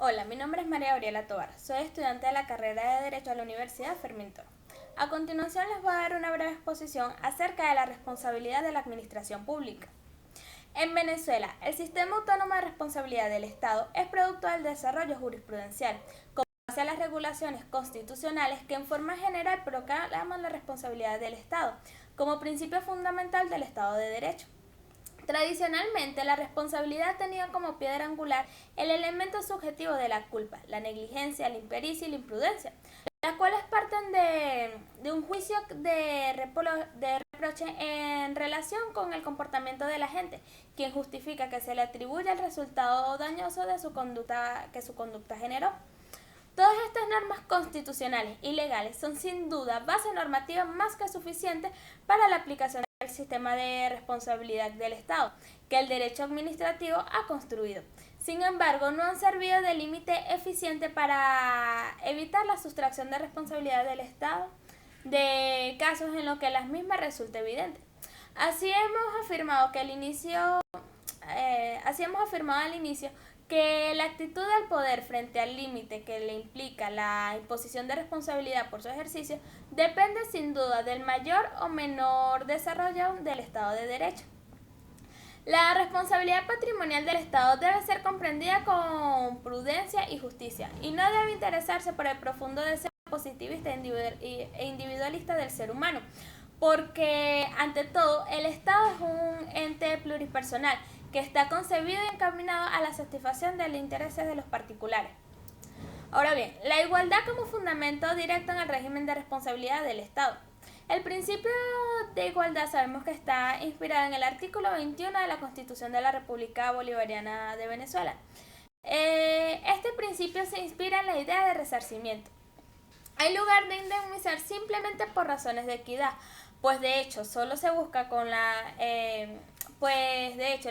Hola, mi nombre es María Gabriela Tovar. Soy estudiante de la carrera de Derecho a la Universidad Fermín Toro. A continuación les voy a dar una breve exposición acerca de la responsabilidad de la administración pública. En Venezuela, el sistema autónomo de responsabilidad del Estado es producto del desarrollo jurisprudencial, con base a las regulaciones constitucionales que en forma general proclaman la responsabilidad del Estado como principio fundamental del Estado de Derecho. Tradicionalmente, la responsabilidad tenía como piedra angular el elemento subjetivo de la culpa, la negligencia, la impericia y la imprudencia, las cuales parten de un juicio de reproche en relación con el comportamiento de la gente, quien justifica que se le atribuye el resultado dañoso de su conducta que su conducta generó. Todas estas normas constitucionales y legales son sin duda base normativa más que suficiente para la aplicación del sistema de responsabilidad del Estado que el derecho administrativo ha construido. Sin embargo, no han servido de límite eficiente para evitar la sustracción de responsabilidad del Estado de casos en los que las mismas resulta evidente. Así hemos afirmado que al inicio que la actitud del poder frente al límite que le implica la imposición de responsabilidad por su ejercicio depende sin duda del mayor o menor desarrollo del Estado de Derecho. La responsabilidad patrimonial del Estado debe ser comprendida con prudencia y justicia y no debe interesarse por el profundo deseo positivista e individualista del ser humano, porque ante todo el Estado es un ente pluripersonal que está concebido y encaminado a la satisfacción de los intereses de los particulares. Ahora bien, la igualdad como fundamento directo en el régimen de responsabilidad del Estado. El principio de igualdad sabemos que está inspirado en el artículo 21 de la Constitución de la República Bolivariana de Venezuela. Este principio se inspira en la idea de resarcimiento. Hay lugar de indemnizar simplemente por razones de equidad, pues de hecho solo se busca con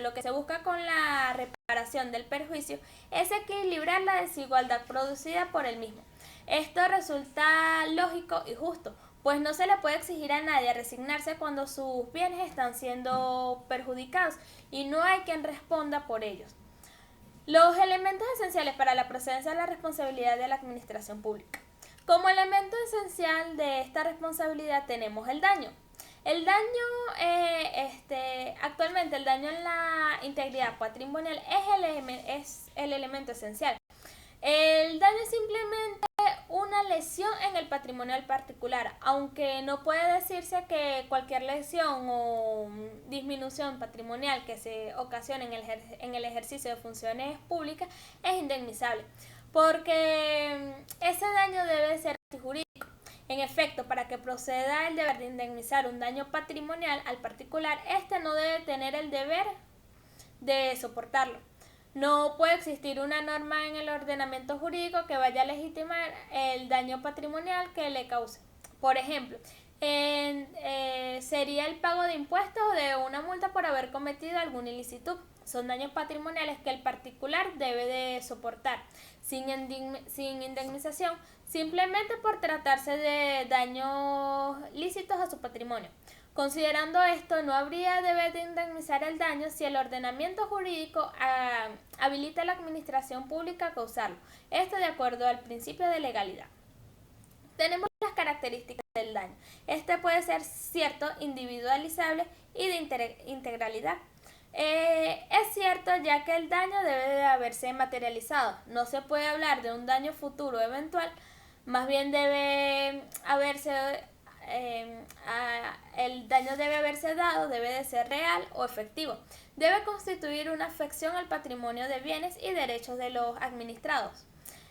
lo que se busca con la reparación del perjuicio es equilibrar la desigualdad producida por el mismo. Esto resulta lógico y justo, pues no se le puede exigir a nadie resignarse cuando sus bienes están siendo perjudicados y no hay quien responda por ellos. Los elementos esenciales para la procedencia de la responsabilidad de la administración pública. Como elemento esencial de esta responsabilidad tenemos el daño. Actualmente el daño en la integridad patrimonial es el elemento esencial. El daño es simplemente una lesión en el patrimonio del particular, aunque no puede decirse que cualquier lesión o disminución patrimonial que se ocasione en el ejercicio de funciones públicas es indemnizable, porque ese daño debe ser jurídico. En efecto, para que proceda el deber de indemnizar un daño patrimonial al particular, éste no debe tener el deber de soportarlo. No puede existir una norma en el ordenamiento jurídico que vaya a legitimar el daño patrimonial que le cause. Por ejemplo, sería el pago de impuestos o de una multa por haber cometido alguna ilicitud. Son daños patrimoniales que el particular debe de soportar sin indemnización, simplemente por tratarse de daños lícitos a su patrimonio. Considerando esto, no habría deber de indemnizar el daño si el ordenamiento jurídico habilita a la administración pública a causarlo. Esto de acuerdo al principio de legalidad. Tenemos las características del daño. Este puede ser cierto, individualizable y de integralidad. Es cierto, ya que el daño debe de haberse materializado. No se puede hablar de un daño futuro eventual, más bien el daño debe haberse dado, debe de ser real o efectivo. Debe constituir una afección al patrimonio de bienes y derechos de los administrados.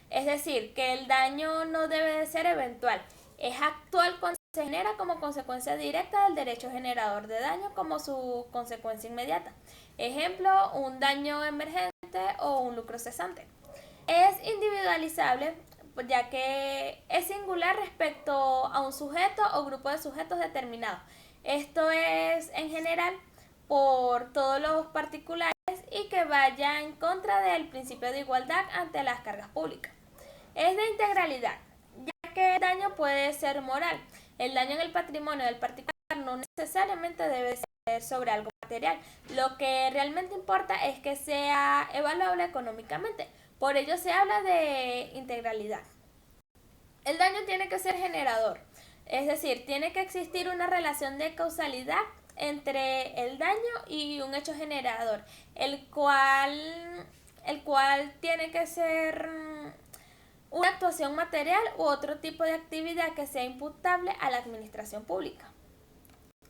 Es decir, que el daño no debe de ser eventual, es actual cuando se genera como consecuencia directa del derecho generador de daño como su consecuencia inmediata. Ejemplo, un daño emergente o un lucro cesante. Es individualizable ya que es singular respecto a un sujeto o grupo de sujetos determinados. Esto es en general por todos los particulares y que vaya en contra del principio de igualdad ante las cargas públicas. Es de integralidad, ya que el daño puede ser moral. El daño en el patrimonio del particular no necesariamente debe ser sobre algo material. Lo que realmente importa es que sea evaluable económicamente. Por ello se habla de integralidad. El daño tiene que ser generador, es decir, tiene que existir una relación de causalidad entre el daño y un hecho generador, el cual tiene que ser una actuación material u otro tipo de actividad que sea imputable a la administración pública.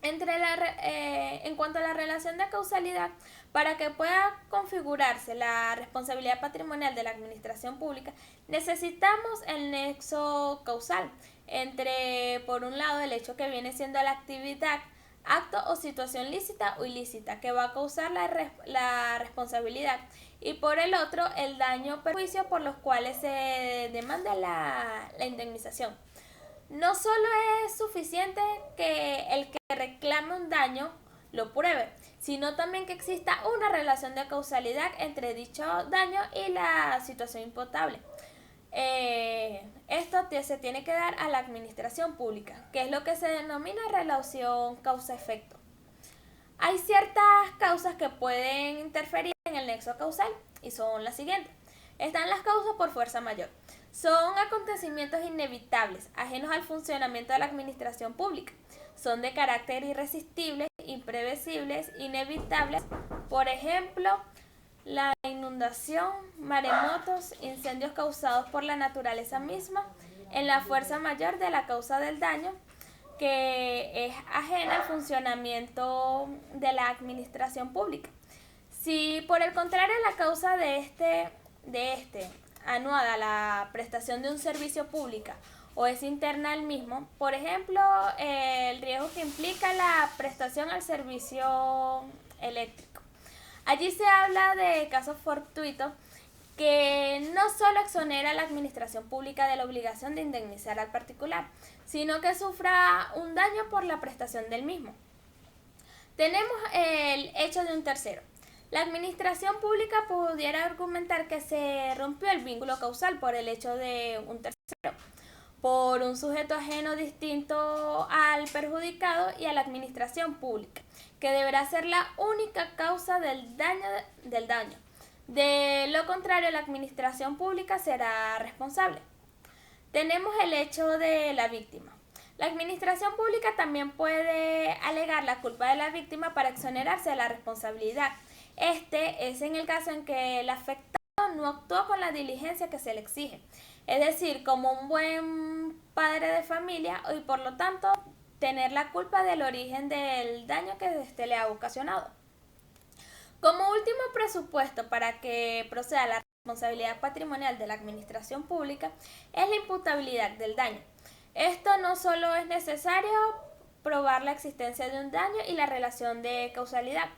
En cuanto a la relación de causalidad, para que pueda configurarse la responsabilidad patrimonial de la administración pública, necesitamos el nexo causal entre, por un lado, el hecho que viene siendo la actividad, acto o situación lícita o ilícita que va a causar la responsabilidad, y por el otro, el daño o perjuicio por los cuales se demanda la indemnización. No solo es suficiente que el que reclame un daño lo pruebe, sino también que exista una relación de causalidad entre dicho daño y la situación imputable. Esto se tiene que dar a la administración pública, que es lo que se denomina relación causa-efecto. Hay ciertas causas que pueden interferir en el nexo causal y son las siguientes. Están las causas por fuerza mayor. Son acontecimientos inevitables, ajenos al funcionamiento de la administración pública. Son de carácter irresistible, imprevisibles, inevitables. Por ejemplo, la inundación, maremotos, incendios causados por la naturaleza misma, en la fuerza mayor de la causa del daño, que es ajena al funcionamiento de la administración pública. Si por el contrario la causa de este anuada a la prestación de un servicio público o es interna al mismo, por ejemplo, el riesgo que implica la prestación al servicio eléctrico. Allí se habla de casos fortuitos que no solo exonera a la administración pública de la obligación de indemnizar al particular, sino que sufra un daño por la prestación del mismo. Tenemos el hecho de un tercero. La administración pública pudiera argumentar que se rompió el vínculo causal por el hecho de un tercero, por un sujeto ajeno distinto al perjudicado y a la administración pública, que deberá ser la única causa del daño. De lo contrario, la administración pública será responsable. Tenemos el hecho de la víctima. La administración pública también puede alegar la culpa de la víctima para exonerarse de la responsabilidad. Este es en el caso en que el afectado no actuó con la diligencia que se le exige, es decir, como un buen padre de familia y por lo tanto tener la culpa del origen del daño que éste le ha ocasionado. Como último presupuesto para que proceda la responsabilidad patrimonial de la administración pública es la imputabilidad del daño. Esto no solo es necesario probar la existencia de un daño y la relación de causalidad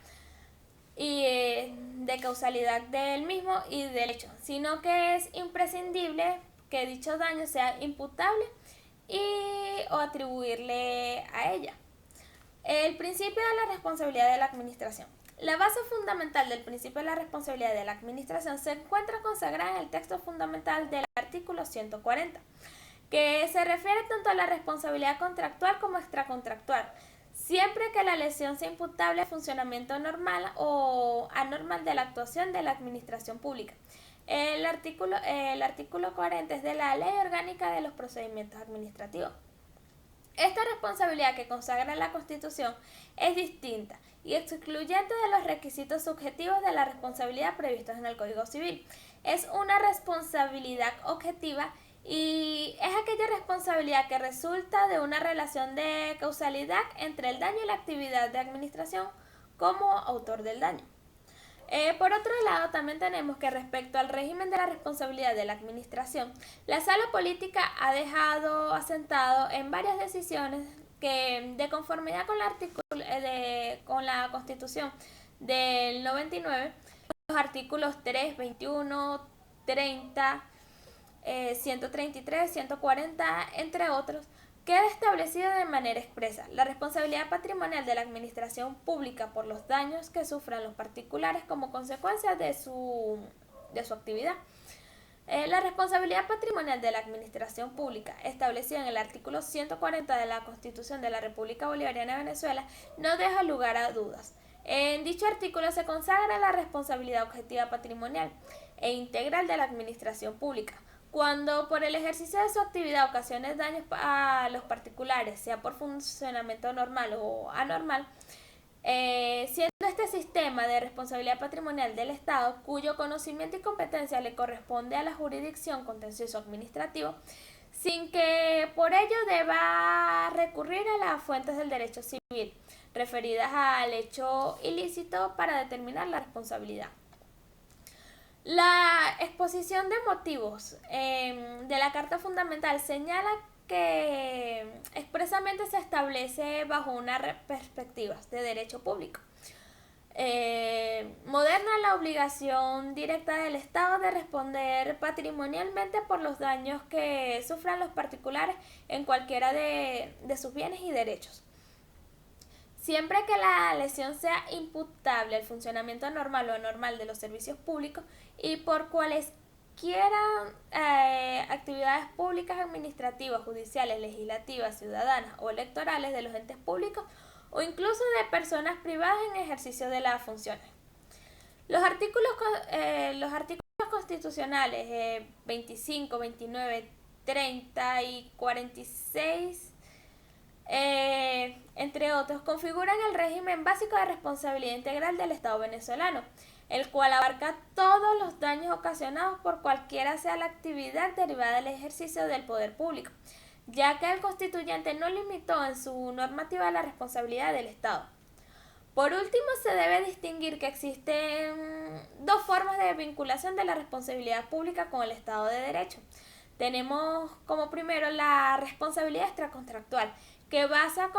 del mismo y del hecho, sino que es imprescindible que dicho daño sea imputable o atribuirle a ella. El principio de la responsabilidad de la administración. La base fundamental del principio de la responsabilidad de la administración se encuentra consagrada en el texto fundamental del artículo 140, que se refiere tanto a la responsabilidad contractual como extracontractual, siempre que la lesión sea imputable al funcionamiento normal o anormal de la actuación de la administración pública. El artículo 40 es de la Ley Orgánica de los Procedimientos Administrativos. Esta responsabilidad que consagra la Constitución es distinta y excluyente de los requisitos subjetivos de la responsabilidad previstos en el Código Civil. Es una responsabilidad objetiva y es aquella responsabilidad que resulta de una relación de causalidad entre el daño y la actividad de administración como autor del daño. Por otro lado, también tenemos que respecto al régimen de la responsabilidad de la administración, la sala política ha dejado asentado en varias decisiones que, de conformidad con la Constitución del 99, los artículos 3, 21, 30, 133, 140, entre otros, queda establecido de manera expresa la responsabilidad patrimonial de la administración pública por los daños que sufran los particulares como consecuencia de su actividad. La responsabilidad patrimonial de la administración pública, establecida en el artículo 140 de la Constitución de la República Bolivariana de Venezuela, no deja lugar a dudas. En dicho artículo se consagra la responsabilidad objetiva patrimonial. e integral de la administración pública. Cuando por el ejercicio de su actividad ocasione daños a los particulares, sea por funcionamiento normal o anormal, siendo este sistema de responsabilidad patrimonial del Estado, cuyo conocimiento y competencia le corresponde a la jurisdicción contencioso administrativo, sin que por ello deba recurrir a las fuentes del derecho civil referidas al hecho ilícito para determinar la responsabilidad. La exposición de motivos de la Carta Fundamental señala que expresamente se establece bajo una perspectiva de derecho público. Moderna la obligación directa del Estado de responder patrimonialmente por los daños que sufran los particulares en cualquiera de sus bienes y derechos. Siempre que la lesión sea imputable al funcionamiento normal o anormal de los servicios públicos y por cualesquiera actividades públicas, administrativas, judiciales, legislativas, ciudadanas o electorales de los entes públicos o incluso de personas privadas en ejercicio de las funciones. Los artículos constitucionales 25, 29, 30 y 46 entre otros, configuran el régimen básico de responsabilidad integral del Estado venezolano, el cual abarca todos los daños ocasionados por cualquiera sea la actividad derivada del ejercicio del poder público, ya que el constituyente no limitó en su normativa la responsabilidad del Estado. Por último, se debe distinguir que existen dos formas de vinculación de la responsabilidad pública con el Estado de Derecho. Tenemos como primero la responsabilidad extracontractual, que basta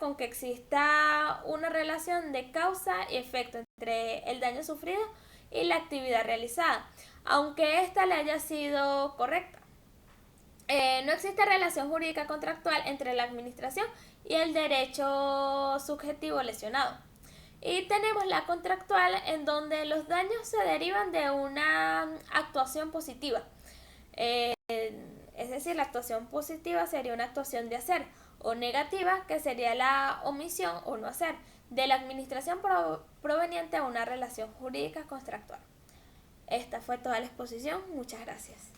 con que exista una relación de causa y efecto entre el daño sufrido y la actividad realizada, aunque ésta le haya sido correcta. No existe relación jurídica contractual entre la administración y el derecho subjetivo lesionado. Y tenemos la contractual, en donde los daños se derivan de una actuación positiva. Es decir, la actuación positiva sería una actuación de hacer, o negativa, que sería la omisión o no hacer, de la administración proveniente a una relación jurídica contractual. Esta fue toda la exposición. Muchas gracias.